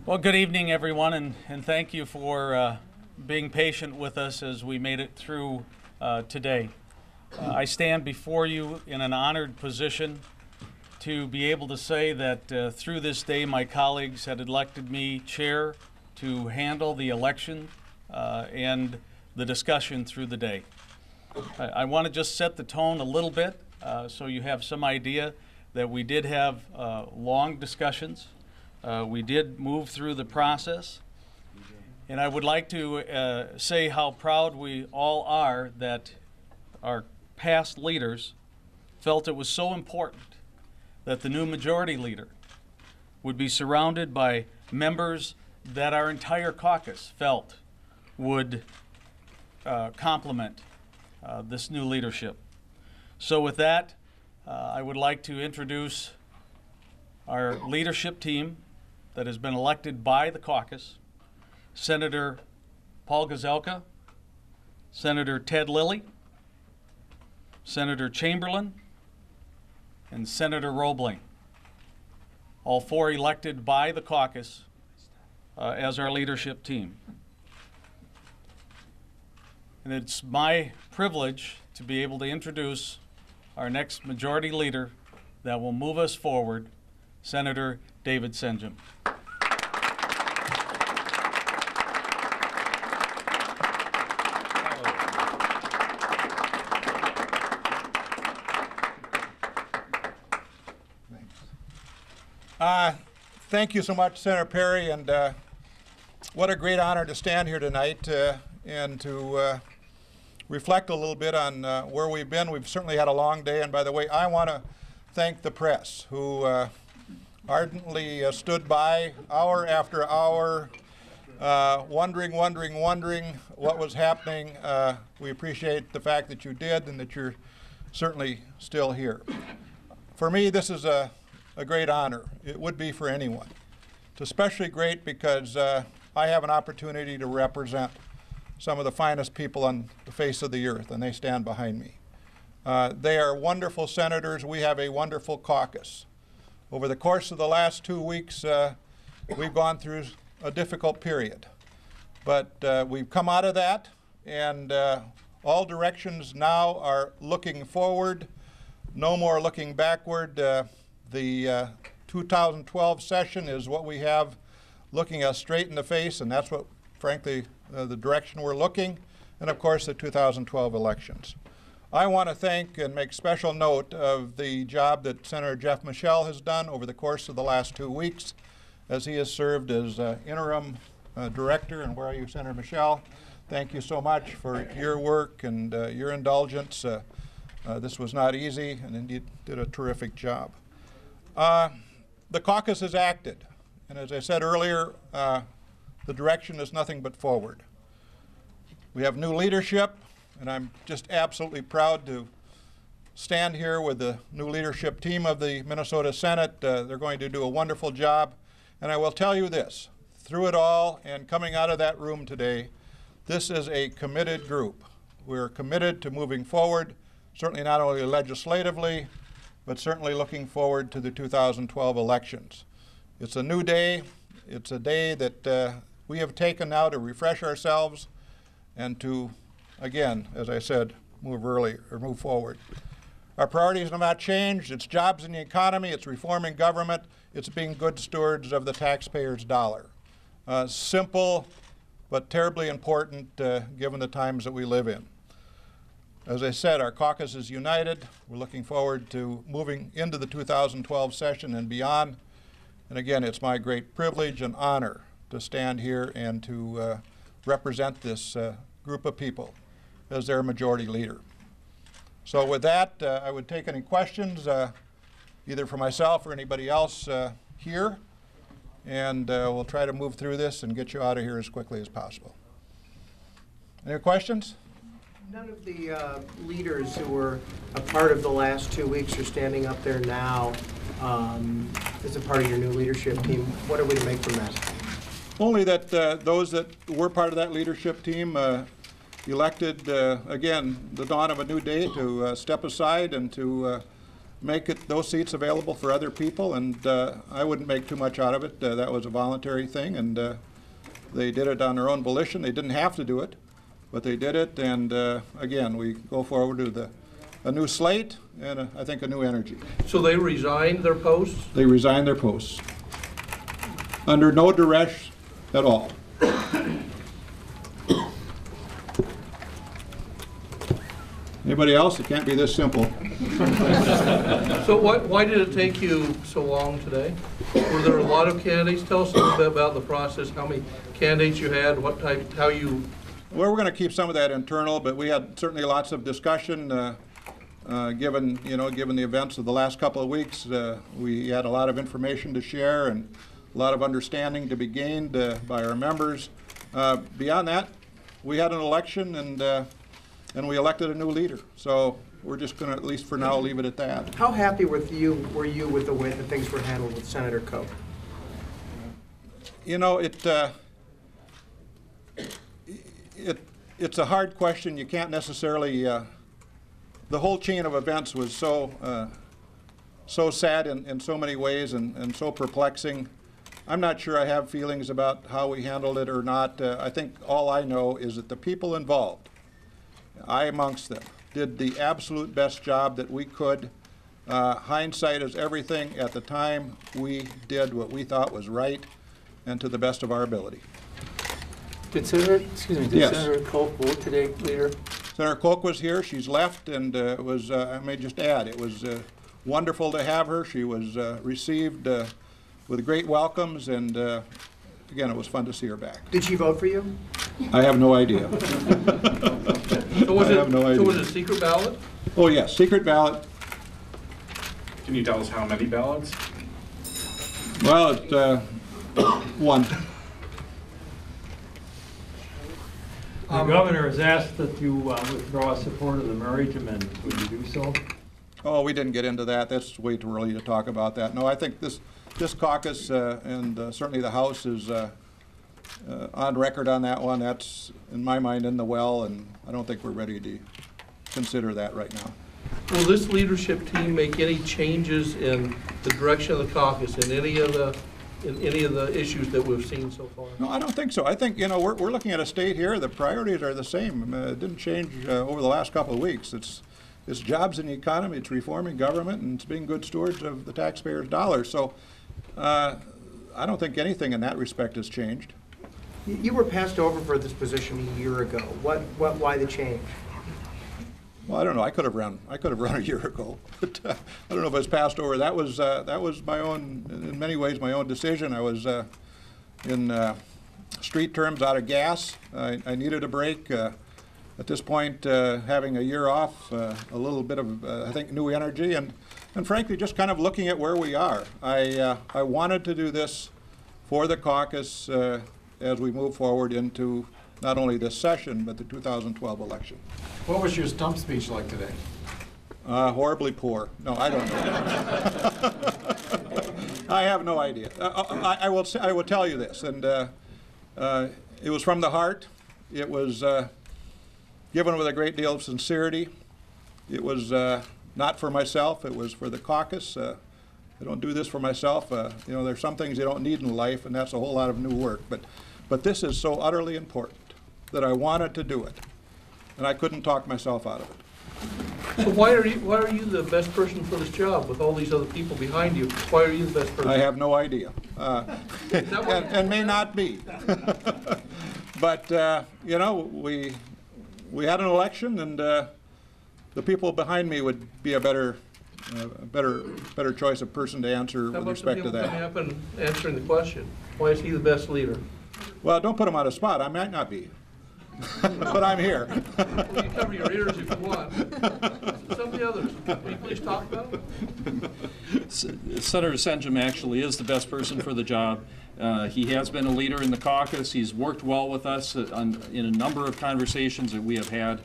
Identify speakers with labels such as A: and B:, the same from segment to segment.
A: Well, good evening, everyone, and thank you for being patient with us as we made it through today. I stand before you in an honored position to be able to say that through this day my colleagues had elected me chair to handle the election and the discussion through the day. I want to just set the tone a little bit so you have some idea that we did have long discussions. We did move through the process, and I would like to say how proud we all are that our past leaders felt it was so important that the new majority leader would be surrounded by members that our entire caucus felt would complement this new leadership. So with that, I would like to introduce our leadership team that has been elected by the caucus: Senator Paul Gazelka, Senator Ted Lilly, Senator Chamberlain, and Senator Roebling, all four elected by the caucus as our leadership team. And it's my privilege to be able to introduce our next majority leader that will move us forward, Senator David Senjem.
B: Thank you so much, Senator Perry, and what a great honor to stand here tonight and to reflect a little bit on where we've been. We've certainly had a long day, and by the way, I want to thank the press who ardently stood by hour after hour, wondering what was happening. We appreciate the fact that you did and that you're certainly still here. For me, this is a great honor. It would be for anyone. It's especially great because I have an opportunity to represent some of the finest people on the face of the earth, and they stand behind me. They are wonderful senators. We have a wonderful caucus. Over the course of the last 2 weeks, we've gone through a difficult period. But we've come out of that, and all directions now are looking forward, no more looking backward. The 2012 session is what we have looking us straight in the face, and that's what, frankly, the direction we're looking, and of course the 2012 elections. I want to thank and make special note of the job that Senator Jeff Michel has done over the course of the last 2 weeks as he has served as interim director. And where are you, Senator Michel? Thank you so much for your work and your indulgence. This was not easy, and you did a terrific job. The caucus has acted, and as I said earlier, the direction is nothing but forward. We have new leadership, and I'm just absolutely proud to stand here with the new leadership team of the Minnesota Senate. They're going to do a wonderful job, and I will tell you this, through it all and coming out of that room today, this is a committed group. We're committed to moving forward, certainly not only legislatively, but certainly looking forward to the 2012 elections. It's a new day. It's a day that we have taken now to refresh ourselves and to, again, as I said, move forward. Our priorities have not changed. It's jobs in the economy, it's reforming government, it's being good stewards of the taxpayer's dollar. Simple, but terribly important given the times that we live in. As I said, our caucus is united. We're looking forward to moving into the 2012 session and beyond. And again, it's my great privilege and honor to stand here and to represent this group of people as their majority leader. So with that, I would take any questions, either for myself or anybody else here. And we'll try to move through this and get you out of here as quickly as possible. Any questions?
C: None of the leaders who were a part of the last 2 weeks are standing up there now as a part of your new leadership team. What are we to make from that?
B: Only that those that were part of that leadership team elected, again, the dawn of a new day to step aside and to make those seats available for other people, and I wouldn't make too much out of it. That was a voluntary thing, and they did it on their own volition. They didn't have to do it, but they did it, and again, we go forward to a new slate and I think a new energy.
D: So they resigned their posts?
B: They resigned their posts under no duress at all. Anybody else? It can't be this simple.
D: So why did it take you so long today? Were there a lot of candidates? Tell us a little bit about the process, how many candidates you had, what type, how you...
B: Well, we're going to keep some of that internal, but we had certainly lots of discussion. Given the events of the last couple of weeks, we had a lot of information to share and a lot of understanding to be gained by our members. Beyond that, we had an election and we elected a new leader. So we're just going to, at least for now, leave it at that.
C: How happy were you with the way that things were handled with Senator Koch?
B: You know, it's a hard question. You can't necessarily. The whole chain of events was so sad in so many ways and so perplexing. I'm not sure I have feelings about how we handled it or not. I think all I know is that the people involved, I amongst them, did the absolute best job that we could. Hindsight is everything. At the time, we did what we thought was right and to the best of our ability.
E: Did Senator Koch vote today, Leader?
B: Senator Koch was here. She's left, and it was, I may just add, it was wonderful to have her. She was received with great welcomes, and again, it was fun to see her back.
C: Did she vote for you?
B: I have no idea.
D: So was
B: I have no idea.
D: So was it secret ballot?
B: Oh, yes, secret ballot.
F: Can you tell us how many ballots?
B: Well, one.
G: The governor has asked that you withdraw support of the marriage amendment. Would you do so?
B: Oh, we didn't get into that. That's way too early to talk about that. No, I think this caucus and certainly the House is on record on that one. That's, in my mind, in the well, and I don't think we're ready to consider that right now.
D: Will this leadership team make any changes in the direction of the caucus in any of the issues that we've seen so far?
B: No, I don't think so. I think, you know, we're looking at a state here. The priorities are the same. It didn't change over the last couple of weeks. It's jobs in the economy, it's reforming government, and it's being good stewards of the taxpayers' dollars. So I don't think anything in that respect has changed.
C: You were passed over for this position a year ago. Why the change?
B: Well, I don't know. I could have run a year ago, but I don't know if I was passed over. That was my own, in many ways, my own decision. I was in street terms out of gas. I needed a break. At this point, having a year off, a little bit of, I think, new energy, and frankly, just kind of looking at where we are. I wanted to do this for the caucus as we move forward into not only this session, but the 2012 election.
H: What was your stump speech like today?
B: Horribly poor. No, I don't know. I have no idea. I will tell you this, and it was from the heart. It was given with a great deal of sincerity. It was not for myself. It was for the caucus. I don't do this for myself. You know, there's some things you don't need in life, and that's a whole lot of new work. But this is so utterly important that I wanted to do it, and I couldn't talk myself out of it.
D: So why are you the best person for this job with all these other people behind you? Why are you the best person?
B: I have no idea, and may not be. But you know, we had an election, and the people behind me would be a better choice of person to answer with respect to that.
D: How about the people coming up and answering the question? Why is he the best leader?
B: Well, don't put him on a spot. I might not be. But I'm here.
D: Well, you can cover your ears if you want. Some of the others, will you please talk about them?
I: Senator Senjem actually is the best person for the job. He has been a leader in the caucus. He's worked well with us in a number of conversations that we have had.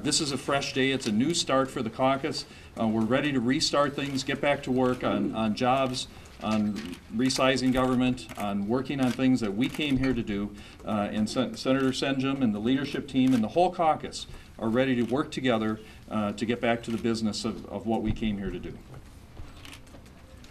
I: This is a fresh day. It's a new start for the caucus. We're ready to restart things, get back to work on jobs, on resizing government, on working on things that we came here to do. And Senator Senjem and the leadership team and the whole caucus are ready to work together to get back to the business of what we came here to do.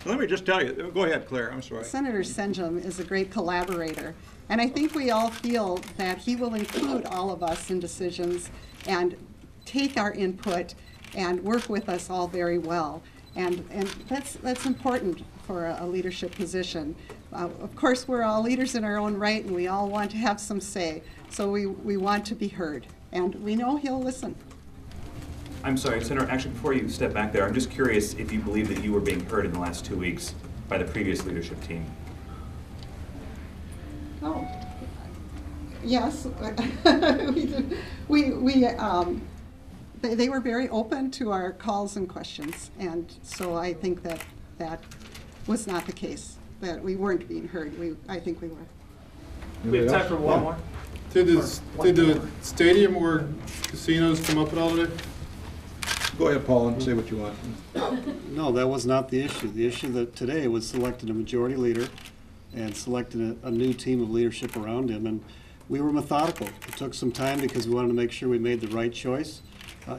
B: Let me just tell you, go ahead, Claire, I'm sorry.
J: Senator Senjem is a great collaborator, and I think we all feel that he will include all of us in decisions and take our input and work with us all very well. And that's important for a leadership position. Of course, we're all leaders in our own right, and we all want to have some say. So we want to be heard, and we know he'll listen.
K: I'm sorry, Senator, actually, before you step back there, I'm just curious if you believe that you were being heard in the last 2 weeks by the previous leadership team.
J: Oh, yes. They were very open to our calls and questions, and so I think that was not the case, that we weren't being heard. I think we were.
E: We have time for one more.
H: Did the stadium or casinos come up at all today?
B: Go ahead, Paul, and say what you want.
L: No, that was not the issue. The issue that today was selecting a majority leader and selecting a new team of leadership around him. And we were methodical. It took some time because we wanted to make sure we made the right choice.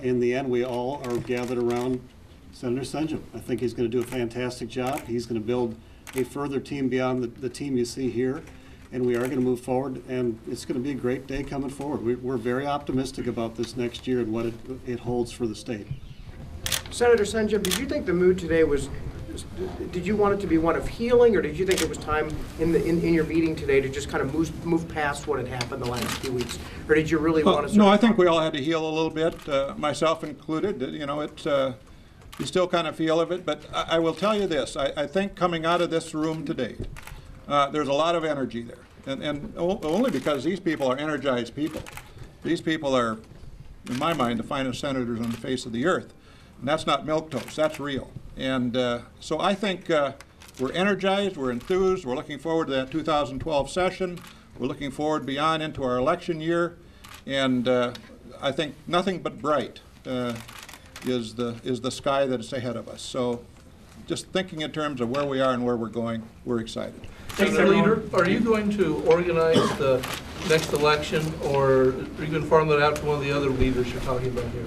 L: In the end, we all are gathered around Senator Senjem. I think he's going to do a fantastic job. He's going to build a further team beyond the team you see here. And we are going to move forward, and it's going to be a great day coming forward. We're very optimistic about this next year and what it holds for the state.
C: Senator Senjem, did you think the mood today was, did you want it to be one of healing, or did you think it was time in your meeting today to just kind of move past what had happened the last few weeks? Or did you really want to
B: No, I think we all had to heal a little bit, myself included. You know, you still kind of feel of it, but I will tell you this. I think coming out of this room today, there's a lot of energy there, and only because these people are energized people. These people are, in my mind, the finest senators on the face of the earth. And that's not milquetoast, that's real. And so I think we're energized, we're enthused, we're looking forward to that 2012 session. We're looking forward beyond into our election year. And I think nothing but bright is the sky that is ahead of us. So just thinking in terms of where we are and where we're going, we're excited.
D: Mr. Leader, are you going to organize the next election, or are you going to farm that out to one of the other leaders you're talking about here?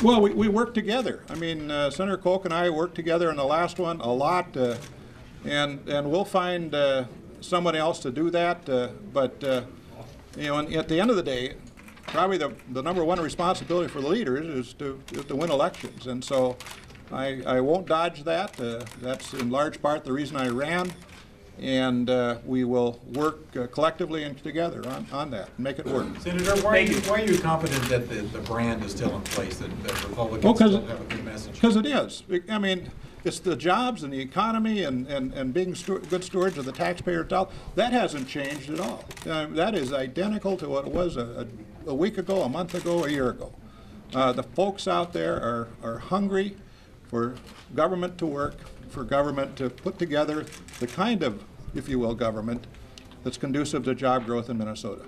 B: Well, we work together. I mean, Senator Koch and I worked together in the last one a lot, and we'll find someone else to do that. But you know, and at the end of the day, probably the number one responsibility for the leaders is to win elections, and so I won't dodge that. That's in large part the reason I ran. And we will work collectively and together on that and make it work.
H: Senator, why are you confident that the brand is still in place, that Republicans still have a good message?
B: Because it is. I mean, it's the jobs and the economy and being good stewards of the taxpayers' dollars. That hasn't changed at all. That is identical to what it was a week ago, a month ago, a year ago. The folks out there are hungry for government to work, for government to put together the kind of, if you will, government that's conducive to job growth in Minnesota.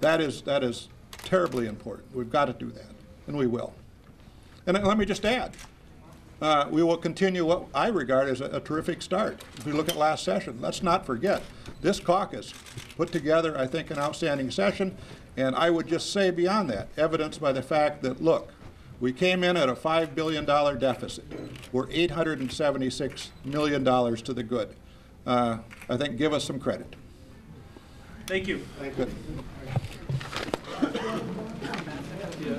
B: That is terribly important. We've got to do that, and we will. And let me just add, we will continue what I regard as a terrific start. If we look at last session, let's not forget, this caucus put together, I think, an outstanding session, and I would just say beyond that, evidenced by the fact that, look, we came in at a $5 billion deficit. We're $876 million to the good. I think give us some credit.
A: Thank you.
B: Good.
D: Yeah.